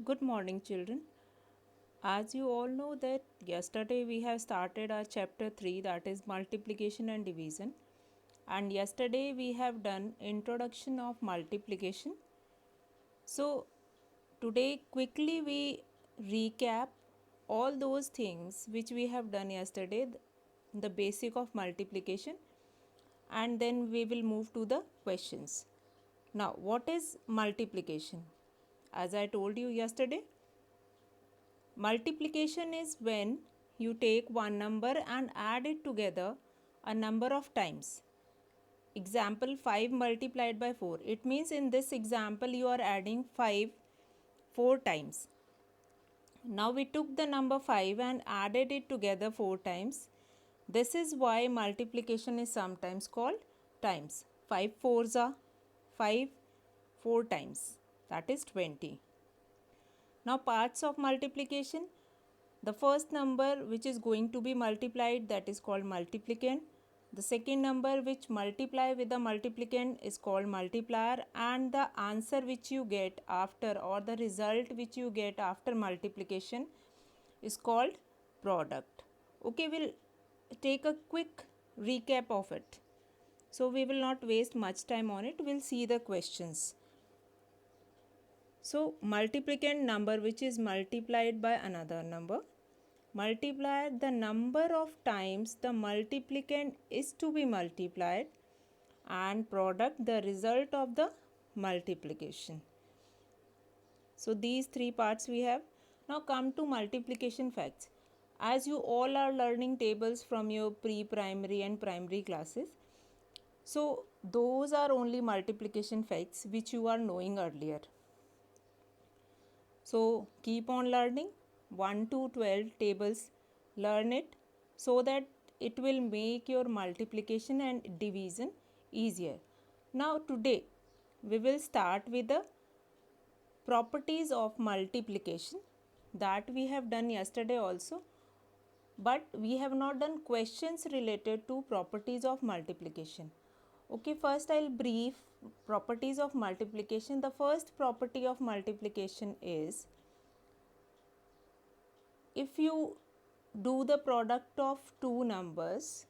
Good morning, children. As you all know that yesterday we have started our chapter 3, that is multiplication and division, and yesterday we have done introduction of multiplication. So today quickly we recap all those things which we have done yesterday, the basic of multiplication, and then we will move to the questions. Now, what is multiplication? As I told you yesterday, multiplication is when you take one number and add it together a number of times. Example 5 multiplied by 4. It means in this example you are adding 5 4 times. Now we took the number 5 and added it together 4 times. This is why multiplication is sometimes called times. 5 fours are 5 4 times, that is 20. Now parts of multiplication. The first number which is going to be multiplied, that is called multiplicand. The second number which multiply with the multiplicand is called multiplier, and the answer which you get after, or the result which you get after multiplication, is called product. Okay, we'll take a quick recap of it. So we will not waste much time on it. We'll see the questions. So multiplicand number which is multiplied by another number. Multiply the number of times the multiplicand is to be multiplied, and product the result of the multiplication. So these three parts we have. Now come to multiplication facts. As you all are learning tables from your pre-primary and primary classes, so those are only multiplication facts which you are knowing earlier. So keep on learning 1 to 12 tables, learn it so that it will make your multiplication and division easier. Now today we will start with the properties of multiplication that we have done yesterday also, but we have not done questions related to properties of multiplication. Okay, first I'll brief properties of multiplication. The first property of multiplication is, if you do the product of two numbers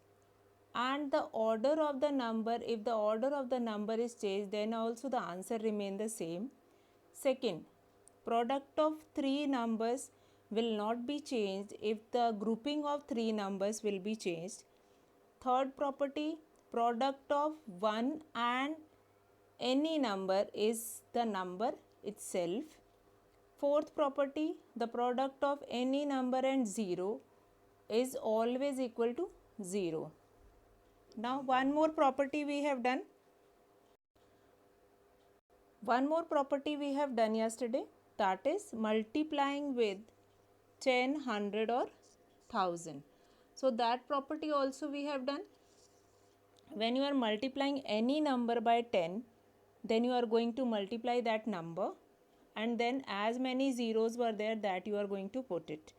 and the order of the number, if the order of the number is changed, then also the answer remain the same. Second, product of three numbers will not be changed if the grouping of three numbers will be changed. Third property, product of 1 and any number is the number itself. Fourth property, the product of any number and 0 is always equal to 0. Now one more property we have done. One more property we have done yesterday, that is multiplying with 10, 100 or 1000. So that property also we have done. When you are multiplying any number by 10, then you are going to multiply that number, and then as many zeros were there that you are going to put it.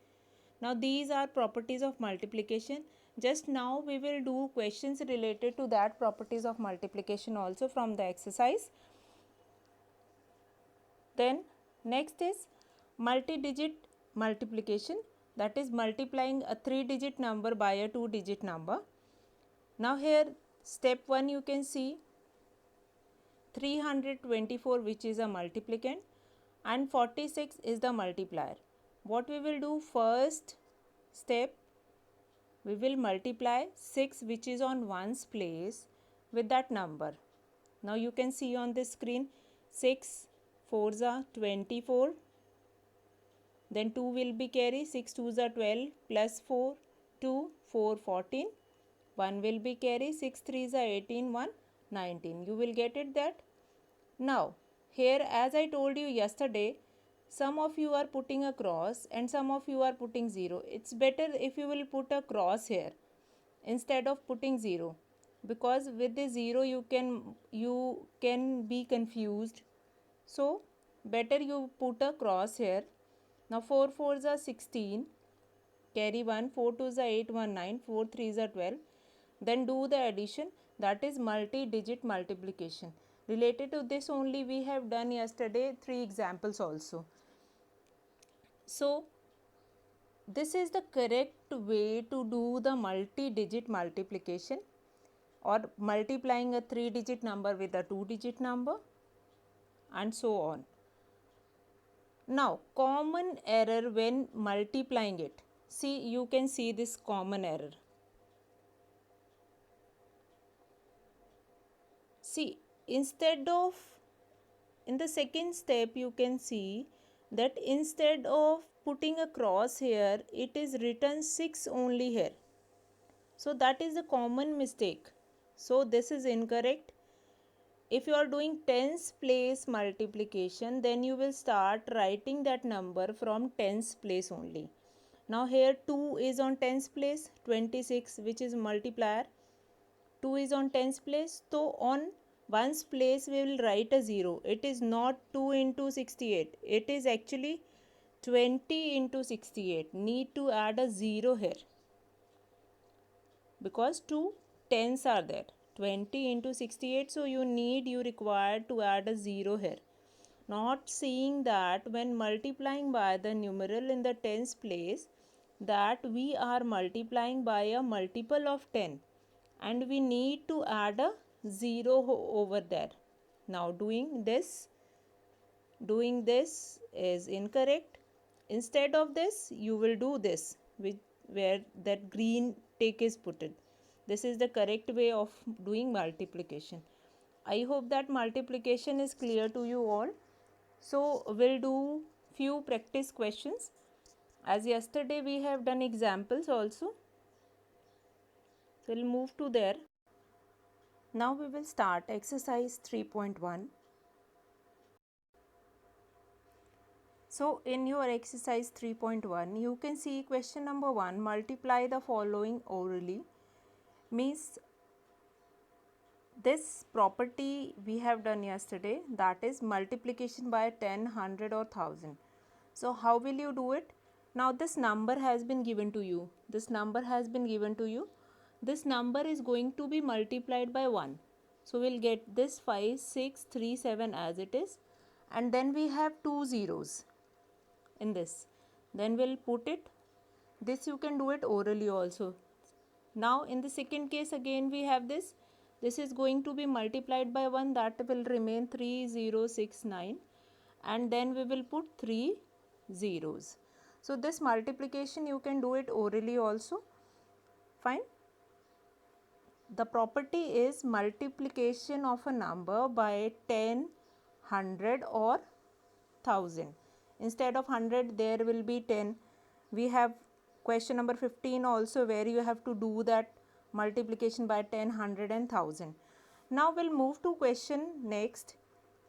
Now these are properties of multiplication. Just now we will do questions related to that properties of multiplication also from the exercise. Then next is multi-digit multiplication, that is multiplying a 3-digit number by a 2-digit number. Now here step 1 you can see 324, which is a multiplicand, and 46 is the multiplier. What we will do, first step, we will multiply 6 which is on ones place with that number. Now you can see on the screen 6 4s are 24, then 2 will be carry, 6 2s are 12 plus 4 2 4 14, 1 will be carry, 6 3s are 18, 1 19. You will get it that. Now here, as I told you yesterday, some of you are putting a cross and some of you are putting 0. It's better if you will put a cross here instead of putting 0, because with the 0 you can be confused. So better you put a cross here. Now 4 4s are 16, carry 1, 4 2s are 8, 1 9, 4 3s are 12. Then do the addition, that is multi-digit multiplication. Related to this only we have done yesterday 3 examples also. So this is the correct way to do the multi-digit multiplication or multiplying a 3-digit number with a 2-digit number and so on. Now common error when multiplying it. See, you can see this common error. See, instead of, in the second step you can see that instead of putting a cross here, it is written 6 only here. So that is a common mistake. So this is incorrect. If you are doing tens place multiplication, then you will start writing that number from tens place only. Now here 2 is on tens place, 26 which is multiplier. 2 is on tens place, so on ones place we will write a 0. It is not 2 into 68. It is actually 20 into 68. Need to add a 0 here, because two tens are there. 20 into 68, so you require to add a 0 here. Not seeing that when multiplying by the numeral in the tens place, that we are multiplying by a multiple of 10 and we need to add a 0 over there. Now doing this is incorrect. Instead of this you will do this, where that green tick is put. This is the correct way of doing multiplication. I hope that multiplication is clear to you all. So we'll do few practice questions. As yesterday we have done examples also. So we'll move to there. Now we will start exercise 3.1. So in your exercise 3.1, you can see question number 1, multiply the following orally. Means this property we have done yesterday, that is multiplication by 10, 100 or 1000. So how will you do it? Now this number has been given to you. This number has been given to you. This number is going to be multiplied by 1. So we'll get this 5637 as it is, and then we have 2 zeros in this. Then we'll put it. This you can do it orally also. Now in the second case again we have this. This is going to be multiplied by 1, that will remain 3069, and then we will put 3 zeros. So this multiplication you can do it orally also. Fine. The property is multiplication of a number by 10, 100 or 1000. Instead of 100 there will be 10. We have question number 15 also, where you have to do that multiplication by 10, 100 and 1000. Now we'll move to question next,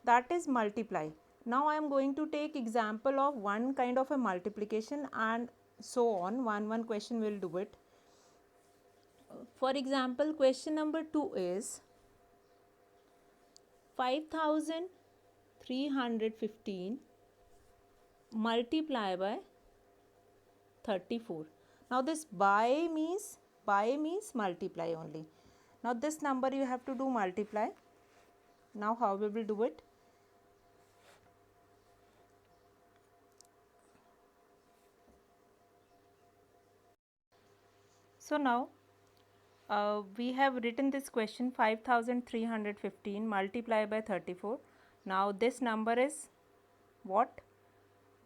that is multiply. Now I am going to take example of one kind of a multiplication and so on. One question will do it. For example, question number 2 is 5315 multiply by 34. Now this by means multiply only. Now this number you have to do multiply. Now how we will do it? So now we have written this question 5315 multiply by 34. Now this number is what?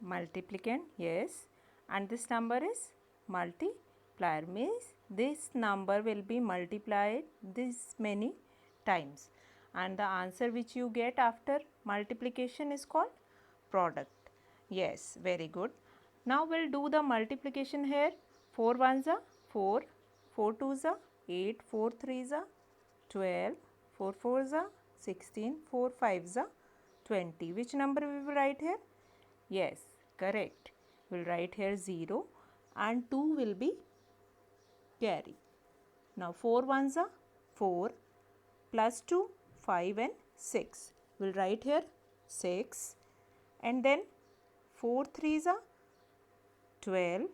Multiplicand, yes, and this number is multiplier, means this number will be multiplied this many times, and the answer which you get after multiplication is called product. Yes, very good. Now we'll do the multiplication here. 4 ones are 4, 4 twos are 8, 4 threes are 12, 4 fours are 16, 4 fives are 20. Which number we will write here? Yes, correct. We'll write here 0 and 2 will be carry. Now 4 ones are 4 plus 2, 5 and 6. We'll write here 6, and then 4 threes are 12.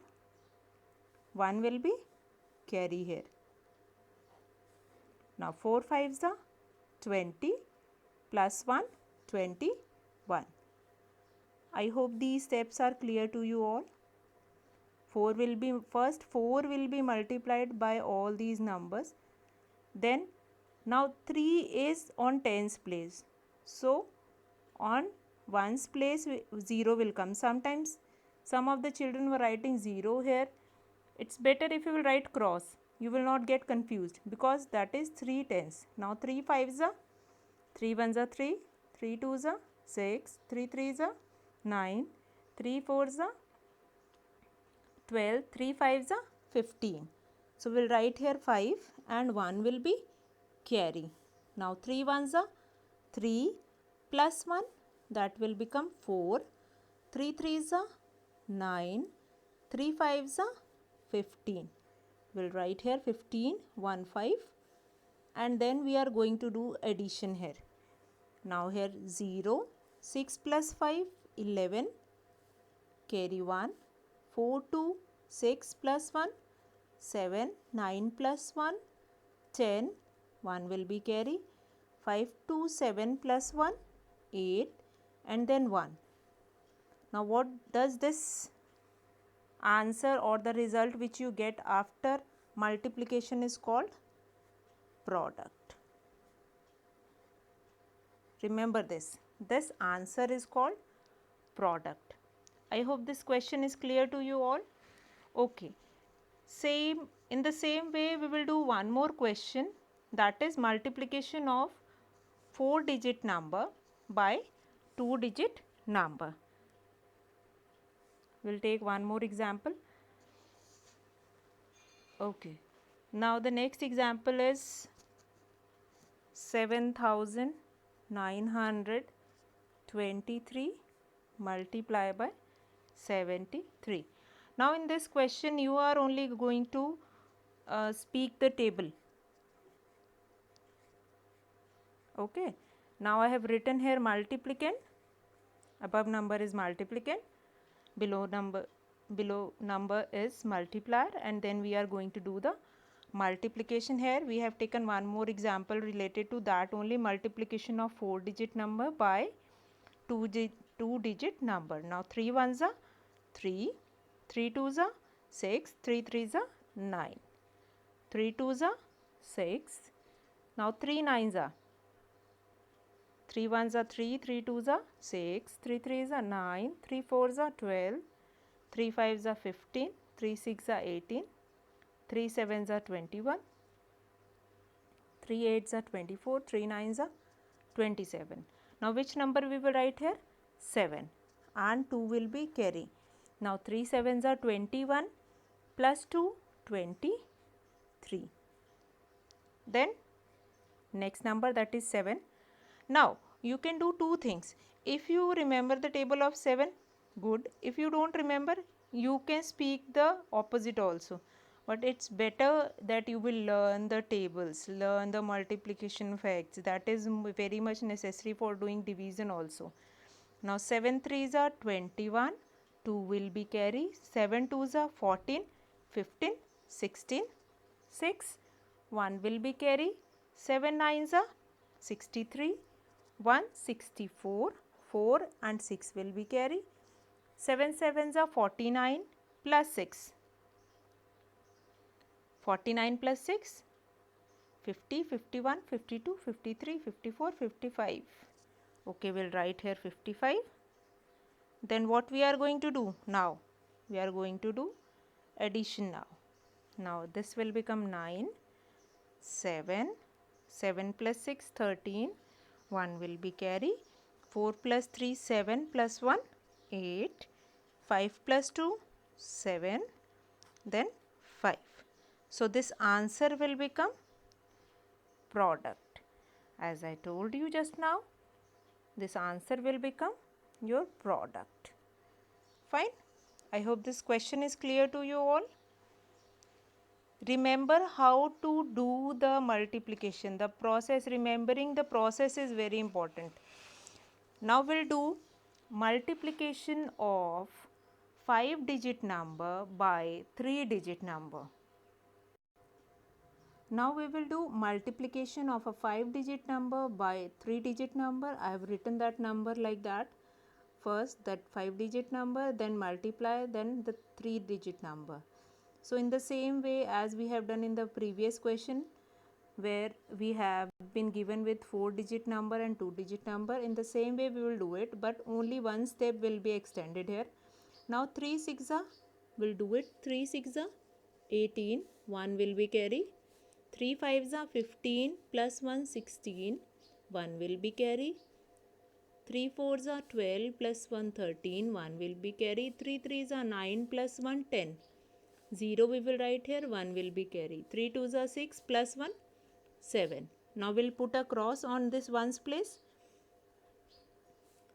1 will be carry here. Now 4 fives are 20 plus 1, 21. I hope these steps are clear to you all. 4 will be first 4 will be multiplied by all these numbers. Then now 3 is on tens place. So on ones place 0 will come. Sometimes some of the children were writing 0 here. It's better if you will write cross. You will not get confused because that is 3 tens. Now 3 fives are 3 ones are 3, 3 twos are 6, 3 threes are 9, 3 fours are 12, 3 fives are 15. So we'll write here 5 and 1 will be carry. Now 3 ones are 3 plus 1, that will become 4, 3 threes are 9, 3 fives are 15. We'll write here 15, 1 5, and then we are going to do addition here. Now here 0, 6 plus 5, 11, carry 1, 4 2, 6 plus 1, 7, 9 plus 1, 10, 1 will be carry, 5 2, 7 plus 1, 8, and then 1. Now what does this answer or the result which you get after multiplication is called? Product. Remember this answer is called product. I hope this question is clear to you all. Okay, in the same way we will do one more question, that is multiplication of 4-digit number by 2-digit number. We'll take one more example. Okay, now the next example is 7923 multiplied by 73. Now in this question you are only going to speak the table. Okay, now I have written here multiplicand. Above number is multiplicand, below number is multiplier, and then we are going to do the multiplication. Here we have taken one more example related to that only, multiplication of 4-digit number by 2-digit number. Now 3 ones are 3, 3 twos are 6, 3 threes are 9, 3 twos are 6, now 3 nines are 3 ones are 3, 3 twos are 6, 3 threes are 9, 3 fours are 12, 3 fives are 15, 3 six are 18, 3 sevens are 21, 3 eights are 24, 3 nines are 27. Now which number we will write here? 7, and 2 will be carry. Now 3 sevens are 21 plus 2, 23. Then next number, that is 7. Now you can do two things. If you remember the table of 7, good. If you don't remember, you can speak the opposite also. But it's better that you will learn the tables, learn the multiplication facts. That is very much necessary for doing division also. Now 7 threes are 21, 2 will be carry, 7 twos are 14, 15, 16, 6, 1 will be carry, 7 nines are 63, 1 64, 4 and 6 will be carry, 7 sevens are 49 plus 6, 49 plus 6, 50, 51, 52, 53, 54, 55. Okay, we'll write here 55. Then what we are going to do now? We are going to do addition now. Now this will become 9, 7, 7 plus 6, 13, 1 will be carry, 4 plus 3, 7 plus 1, 8, 5 plus 2, 7, then 5. So this answer will become product. As I told you just now, this answer will become your product. Fine. I hope this question is clear to you all. Remember how to do the multiplication. The process, remembering the process is very important. Now we'll do multiplication of 5-digit number by 3-digit number. Now we will do multiplication of a 5-digit number by 3-digit number. I have written that number like that. first that 5-digit number, then multiply, then the 3-digit number. So in the same way as we have done in the previous question, where we have been given with 4-digit number and 2-digit number, in the same way we will do it, but only one step will be extended here. Now 3 6 will do it. 3 6 18, 1 will be carry. 3 5 15 plus 1 16, 1 will be carry. 3 4 12 plus 1 13, 1 will be carry. 3 3 9 plus 1 10. 0 we will write here, 1 will be carry. 3 2 6 plus 1 7. Now we'll put a cross on this ones place.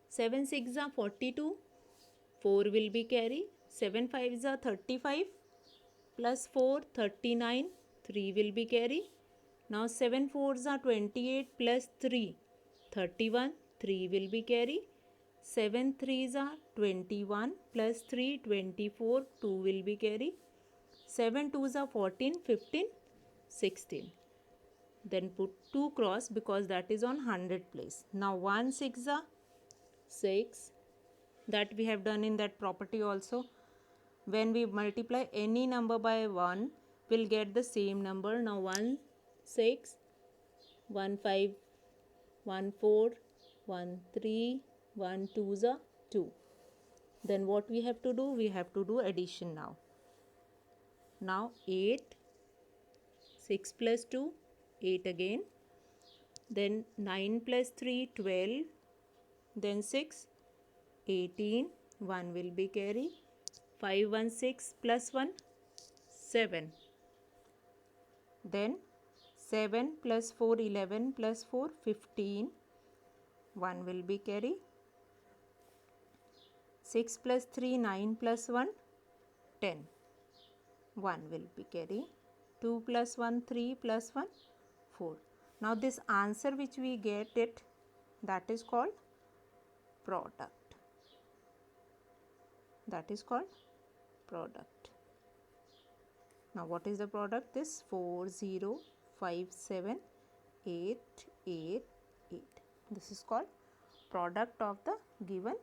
7 6 42, 4 will be carry. 7 5 35 plus 4 39, 3 will be carry. Now 7 4 28 plus 3 31, 3 will be carry. 7 3 21 plus 3 24, 2 will be carry. 7 2 14 15 16. Then put 2 cross because that is on 100 place. Now 1 6 6, that we have done in that property also. When we multiply any number by 1, we'll get the same number. Now 1 6, 1 5, 1 4, 1 3, 1 2 2. Then what we have to do? We have to do addition now. Now 8, 6 plus 2, 8 again. Then 9 plus 3, 12. Then 6, 18, 1 will be carry. 5 1 6 plus 1, 7. Then 7 plus 4 11 plus 4 15, 1 will be carry. 6 plus 3 9 plus 1 10, 1 will be carry. 2 plus 1 3 plus 1 4. Now this answer which we get it, that is called product. That is called product. Now what is the product? This 4 0 5 7 8 8 8. This is called product of the given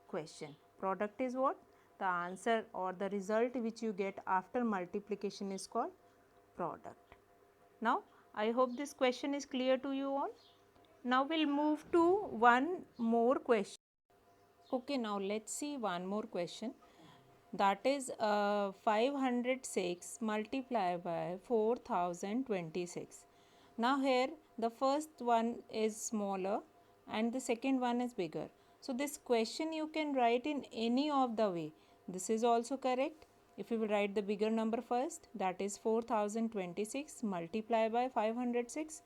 question. Product is what? The answer or the result which you get after multiplication is called product. Now I hope this question is clear to you all. Now we'll move to one more question. Okay, now let's see one more question. That is 506 multiplied by 4026. Now here the first one is smaller and the second one is bigger. So this question you can write in any of the way. This is also correct. If you will write the bigger number first, that is 4026 multiplied by 506.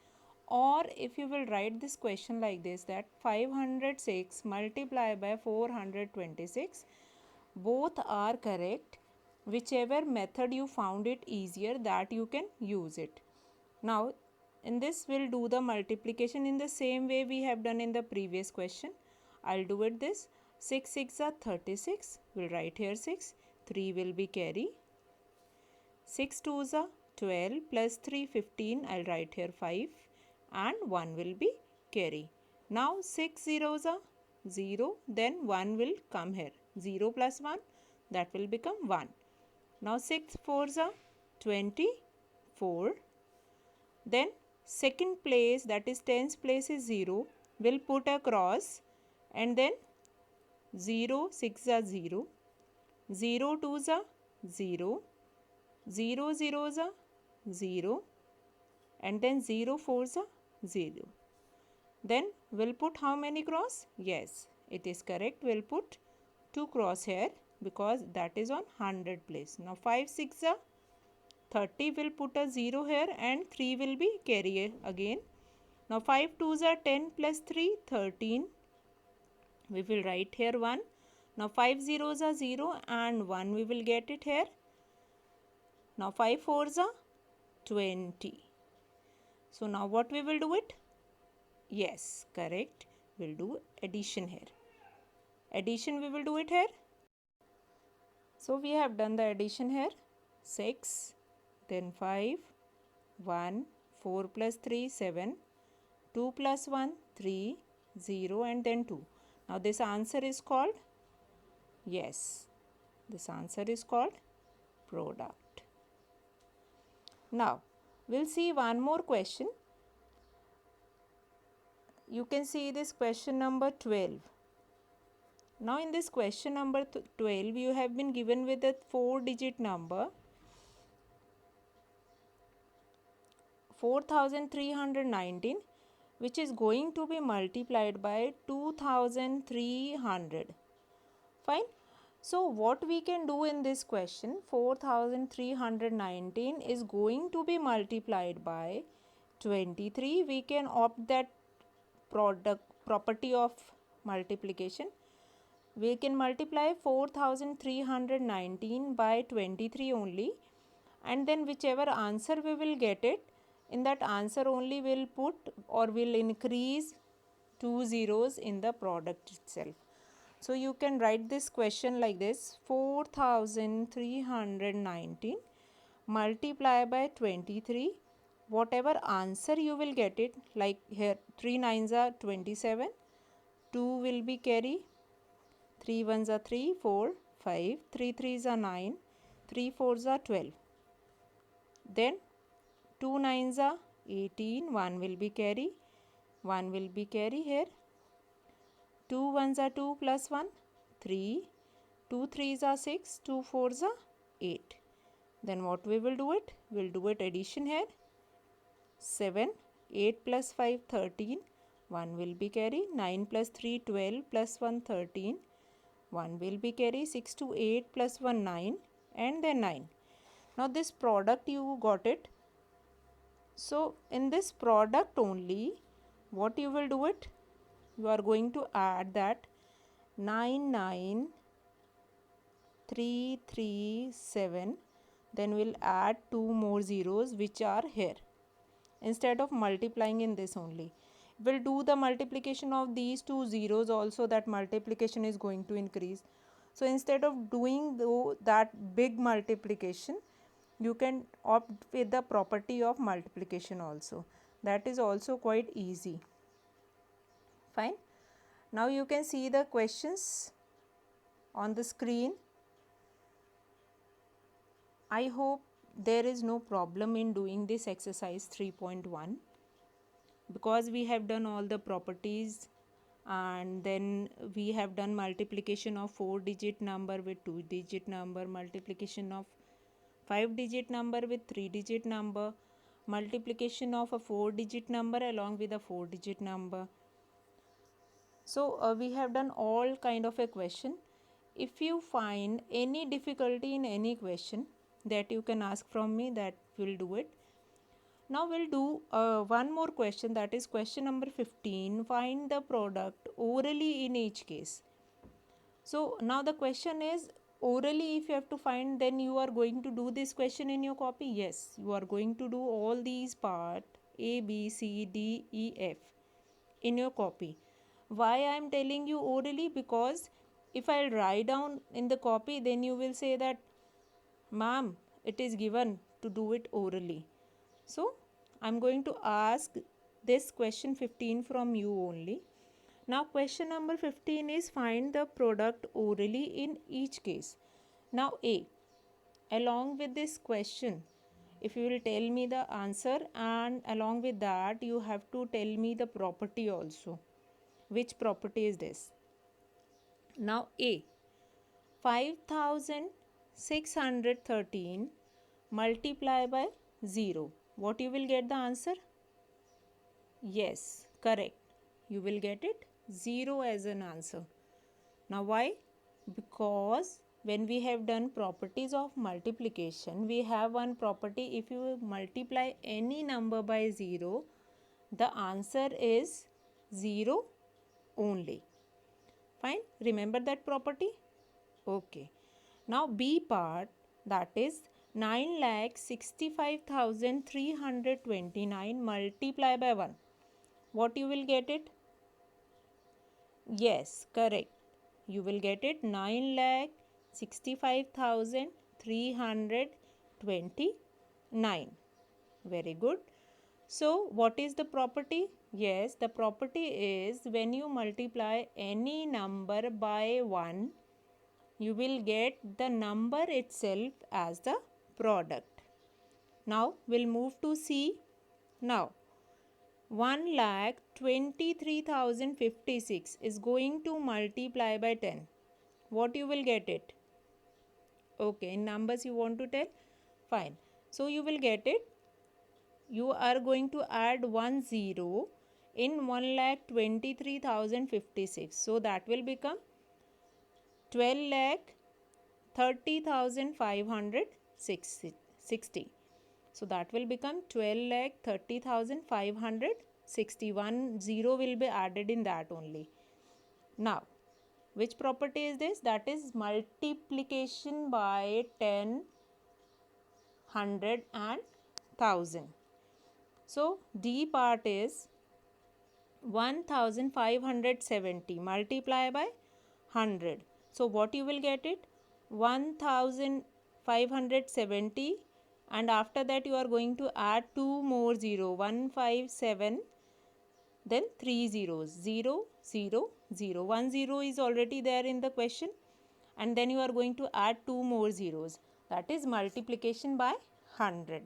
Or if you will write this question like this, that 506 multiplied by 426, both are correct. Whichever method you found it easier, that you can use it. Now in this we'll do the multiplication in the same way we have done in the previous question. I'll do it this. 6 6 are 36. We'll write here 6. 3 will be carry. 6 2s are 12 plus 3 15. I'll write here 5 and 1 will be carry. Now 6 zeros are 0, then 1 will come here. 0 plus 1, that will become 1. Now 6 4s are 24. Then second place, that is tens place is 0. We'll put a cross and then 0 6 are 0. 0 2s are 0. 0 zeros are 0. And then 0 4s are 0. Then we'll put how many cross? Yes, it is correct. We'll put 2 cross here because that is on 100 place. Now 5 6 are 30. We'll put a 0 here and 3 will be carry again. Now 5 2s are 10 plus 3 13. We will write here 1. Now 5 zeros are 0 and 1 we will get it here. Now 5 4s are 20. So now what we will do it? Yes, correct. We'll do addition here. Addition we will do it here. So we have done the addition here. 6, then 5, 1, 4 plus 3, 7, 2 plus 1, 3, 0 and then 2. Now this answer is called Yes, this answer is called product. Now, we'll see one more question. You can see this question number 12. Now, in this question number 12, you have been given with a 4-digit number 4319, which is going to be multiplied by 2300. Fine. So what we can do in this question, 4319 is going to be multiplied by 23. We can opt that property of multiplication. We can multiply 4319 by 23 only, and then whichever answer we will get it, in that answer only we'll put or we'll increase 2 zeros in the product itself. So you can write this question like this: 4319 multiply by 23. Whatever answer you will get it, like here 3 nines are 27, 2 will be carry, 3 ones are 3, 4, 5, 3 threes are 9, 3 fours are 12. Then 2 nines are 18, 1 will be carry, 1 will be carry here. 2 ones are 2 plus 1, 3, 2 threes are 6, 2 fours are 8. Then what we will do it? We'll do it addition here. 7, 8 plus 5, 13, 1 will be carry, 9 plus 3, 12 plus 1, 13, 1 will be carry, 6 to 8 plus 1, 9, and then 9. Now this product you got it. So in this product only, what you will do it? You are going to add that 99337, then we'll add 2 more zeros which are here. Instead of multiplying in this only, we'll do the multiplication of these 2 zeros also, that multiplication is going to increase. So instead of doing that big multiplication, you can opt with the property of multiplication also. That is also quite easy. Fine. Now you can see the questions on the screen. I hope there is no problem in doing this exercise 3.1, because we have done all the properties, and then we have done multiplication of 4-digit number with 2-digit number, multiplication of 5-digit number with 3-digit number, multiplication of a 4-digit number along with a 4-digit number. So we have done all kind of a question. If you find any difficulty in any question, that you can ask from me, that will do it. Now we'll do one more question, that is question number 15. Find the product orally in each case. So now the question is, orally if you have to find, then you are going to do this question in your copy. Yes, you are going to do all these part A, B, C, D, E, F in your copy. Why I am telling you orally? Because if I'll write down in the copy, then you will say that, ma'am, it is given to do it orally. So I'm going to ask this question 15 from you only. Now question number 15 is, find the product orally in each case. Now A, along with this question, if you will tell me the answer, and along with that you have to tell me the property also. Which property is this? Now A, 5613 multiply by 0. What you will get the answer? Yes, correct. You will get it 0 as an answer. Now why? Because when we have done properties of multiplication, we have one property: if you multiply any number by 0, the answer is 0 only. Fine, remember that property? Okay. Now B part, that is 9,65,329 multiply by 1. What you will get it? Yes, correct. You will get it 9,65,329. Very good. So what is the property? Yes, the property is, when you multiply any number by 1, you will get the number itself as the product. Now we'll move to C. Now 1,23,056 is going to multiply by 10. What you will get it? Okay, in numbers you want to tell? Fine. So you will get it. You are going to add 1 0 in 1,23,056. So that will become 12,30,560. So that will become 12,30,560. 1 0 will be added in that only. Now, which property is this? That is multiplication by 10, 100 and 1000. So D part is 1570 multiply by 100. So what you will get it? 1570, and after that you are going to add 2 more 0, 157, then 3 zeros, 0 0 0. 1 0 is already there in the question, and then you are going to add 2 more zeros. That is multiplication by 100.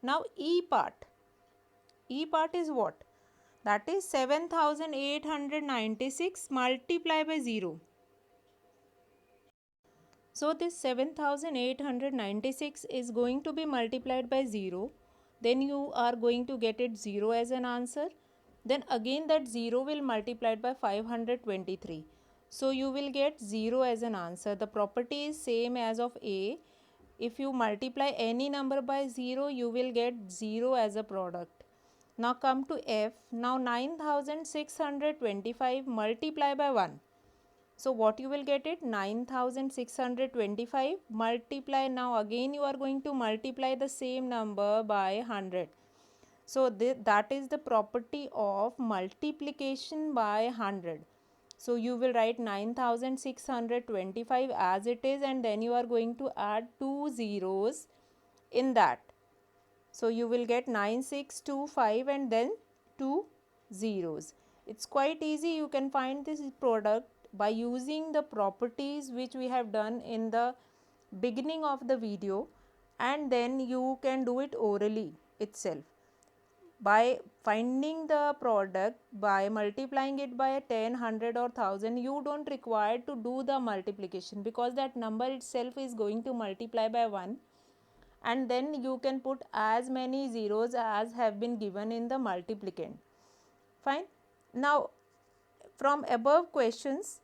Now E part. E part is what? That is 7,896 multiply by 0. So this 7,896 is going to be multiplied by 0. Then you are going to get it 0 as an answer. Then again that 0 will multiplied by 523. So you will get 0 as an answer. The property is same as of A. If you multiply any number by 0, you will get 0 as a product. Now come to F. Now 9,625 multiply by 1. So what you will get it? 9,625 multiply. Now again you are going to multiply the same number by 100. So that is the property of multiplication by 100. So you will write 9,625 as it is, and then you are going to add 2 zeros in that. So you will get 9625 and then 2 zeros. It's quite easy. You can find this product by using the properties which we have done in the beginning of the video, and then you can do it orally itself. By finding the product by multiplying it by 10, 100 or 1000, you don't require to do the multiplication, because that number itself is going to multiply by 1. And then you can put as many zeros as have been given in the multiplicand. Fine. Now from above questions,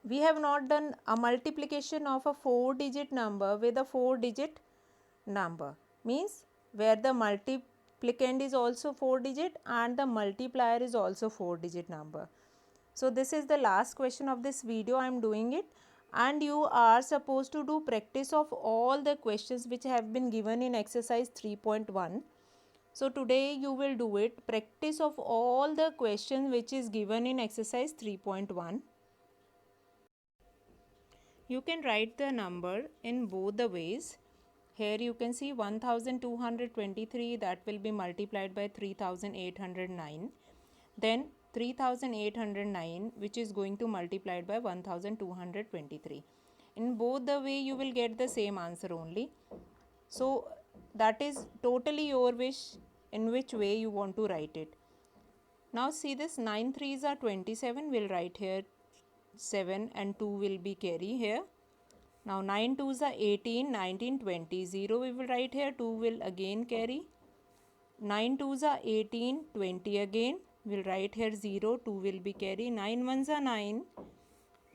we have not done a multiplication of a 4-digit number with a 4-digit number. Means where the multiplicand is also 4-digit and the multiplier is also 4-digit number. So this is the last question of this video. I am doing it, and you are supposed to do practice of all the questions which have been given in exercise 3.1. So today you will do it, practice of all the questions which is given in exercise 3.1. You can write the number in both the ways. Here you can see 1223, that will be multiplied by 3809. Then 3809, which is going to multiply by 1223. In both the way you will get the same answer only. So that is totally your wish in which way you want to write it. Now see this 9 3s are 27. We'll write here 7 and 2 will be carry here. Now 9 2s are 18, 19, 20. 0 we will write here, 2 will again carry. 9 2s are 18, 20 again. We'll write here 0, 2 will be carry. 9 1s are 9,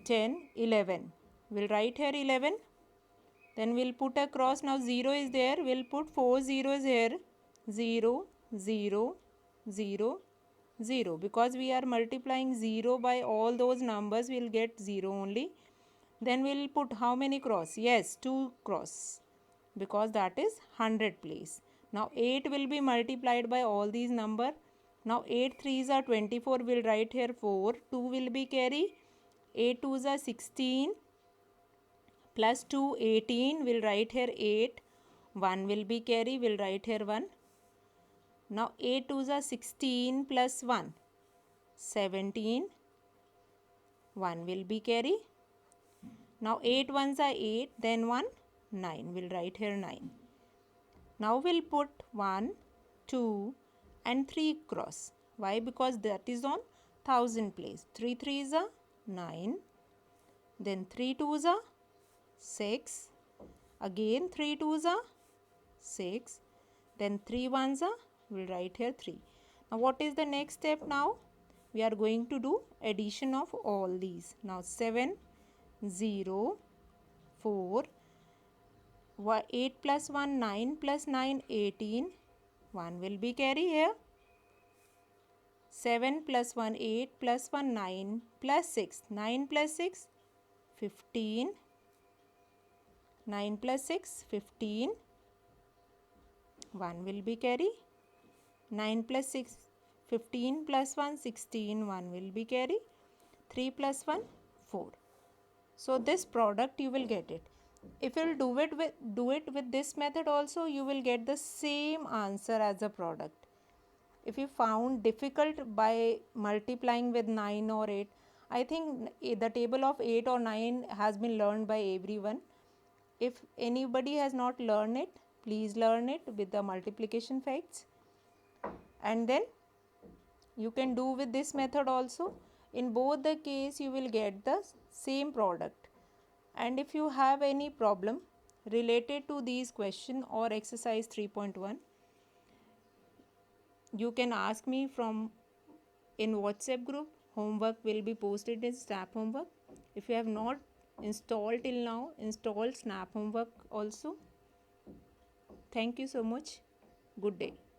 10, 11. We'll write here 11. Then we'll put a cross. Now 0 is there. We'll put 4 zeros here. 0, 0, 0, 0. Because we are multiplying 0 by all those numbers, we'll get 0 only. Then we'll put how many cross? Yes, 2 cross. Because that is 100 place. Now 8 will be multiplied by all these numbers. Now 8 3s are 24. We'll write here 4. 2 will be carry. 8 2s are 16. Plus 2, 18. We'll write here 8. 1 will be carry. We'll write here 1. Now 8 2s are 16 plus 1. 17. 1 will be carry. Now 8 ones are 8, then 1 9. We'll write here 9. Now we'll put 1, 2 and 3 cross. Why? Because that is on thousand place. 3 3s are 9. Then 3 2s are 6. Again 3 2s are 6. Then 3 1s are, we'll write here 3. Now what is the next step now? We are going to do addition of all these. Now 7, 0, 4, 8 plus 1, 9 plus 9, 18. 1 will be carry here. 7 plus 1, 8 plus 1, 9 plus 6. 9 plus 6, 15. 9 plus 6, 15. 1 will be carry. 9 plus 6, 15 plus 1, 16. 1 will be carry. 3 plus 1, 4. So this product you will get it. If you will do it with this method also, you will get the same answer as the product. If you found difficult by multiplying with 9 or 8, I think the table of 8 or 9 has been learned by everyone. If anybody has not learned it, please learn it with the multiplication facts. And then you can do with this method also. In both the case, you will get the same product. And if you have any problem related to these question or exercise 3.1, you can ask me from in WhatsApp group. Homework will be posted in Snap Homework. If you have not installed till now, install Snap Homework also. Thank you so much. Good day.